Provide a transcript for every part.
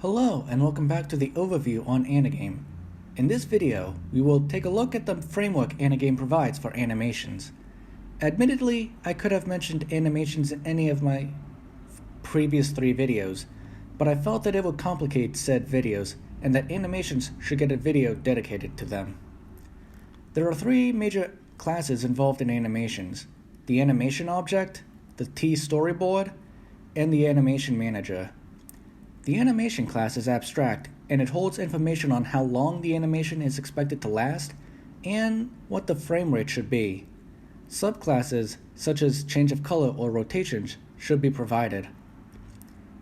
Hello and welcome back to the overview on Anagame. In this video, we will take a look at the framework Anagame provides for animations. Admittedly, I could have mentioned animations in any of my previous 3 videos, but I felt that it would complicate said videos and that animations should get a video dedicated to them. There are 3 major classes involved in animations: the animation object, the T storyboard, and the animation manager. The animation class is abstract, and it holds information on how long the animation is expected to last and what the frame rate should be. Subclasses, such as change of color or rotations, should be provided.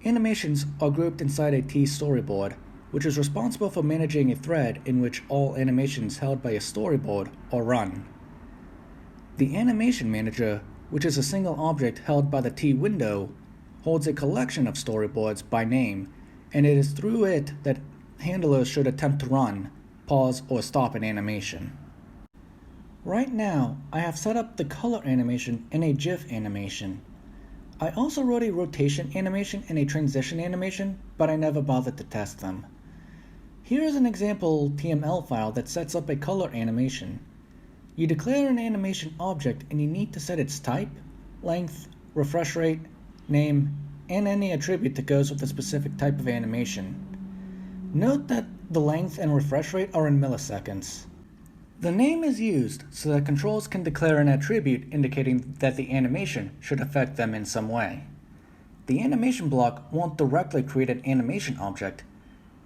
Animations are grouped inside a T storyboard, which is responsible for managing a thread in which all animations held by a storyboard are run. The animation manager, which is a single object held by the T window, holds a collection of storyboards by name, and it is through it that handlers should attempt to run, pause, or stop an animation. Right now, I have set up the color animation and a GIF animation. I also wrote a rotation animation and a transition animation, but I never bothered to test them. Here is an example TML file that sets up a color animation. You declare an animation object and you need to set its type, length, refresh rate, name, and any attribute that goes with a specific type of animation. Note that the length and refresh rate are in milliseconds. The name is used so that controls can declare an attribute indicating that the animation should affect them in some way. The animation block won't directly create an animation object.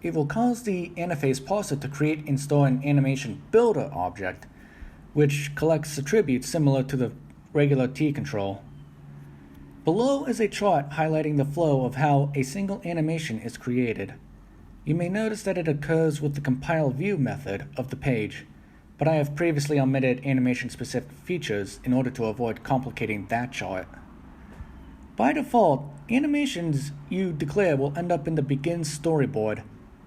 It will cause the interface parser to create and store an animation builder object, which collects attributes similar to the regular T control. Below is a chart highlighting the flow of how a single animation is created. You may notice that it occurs with the compile view method of the page, but I have previously omitted animation-specific features in order to avoid complicating that chart. By default, animations you declare will end up in the begin storyboard,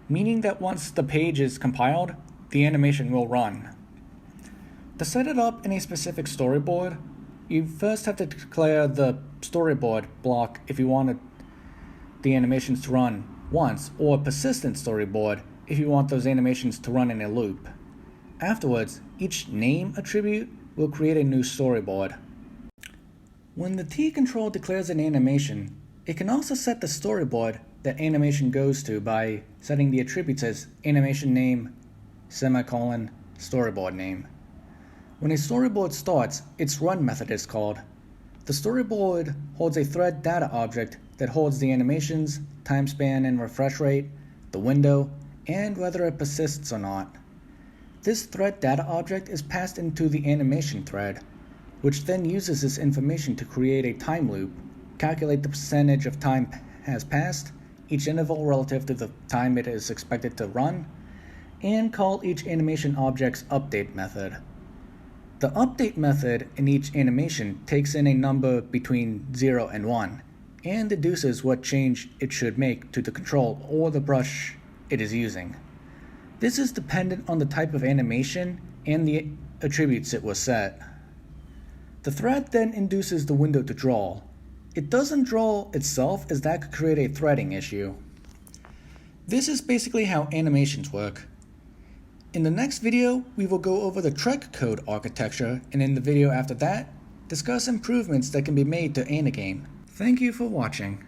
meaning that once the page is compiled, the animation will run. To set it up in a specific storyboard, you first have to declare the storyboard block if you wanted the animations to run once, or persistent storyboard if you want those animations to run in a loop. Afterwards, each name attribute will create a new storyboard. When the T control declares an animation, it can also set the storyboard that animation goes to by setting the attributes as animation name, semicolon, storyboard name. When a storyboard starts, its run method is called. The storyboard holds a thread data object that holds the animations, time span and refresh rate, the window, and whether it persists or not. This thread data object is passed into the animation thread, which then uses this information to create a time loop, calculate the percentage of time has passed, each interval relative to the time it is expected to run, and call each animation object's update method. The update method in each animation takes in a number between 0 and 1 and deduces what change it should make to the control or the brush it is using. This is dependent on the type of animation and the attributes it was set. The thread then induces the window to draw. It doesn't draw itself, as that could create a threading issue. This is basically how animations work. In the next video, we will go over the Trek code architecture, and in the video after that, discuss improvements that can be made to Anagame. Thank you for watching.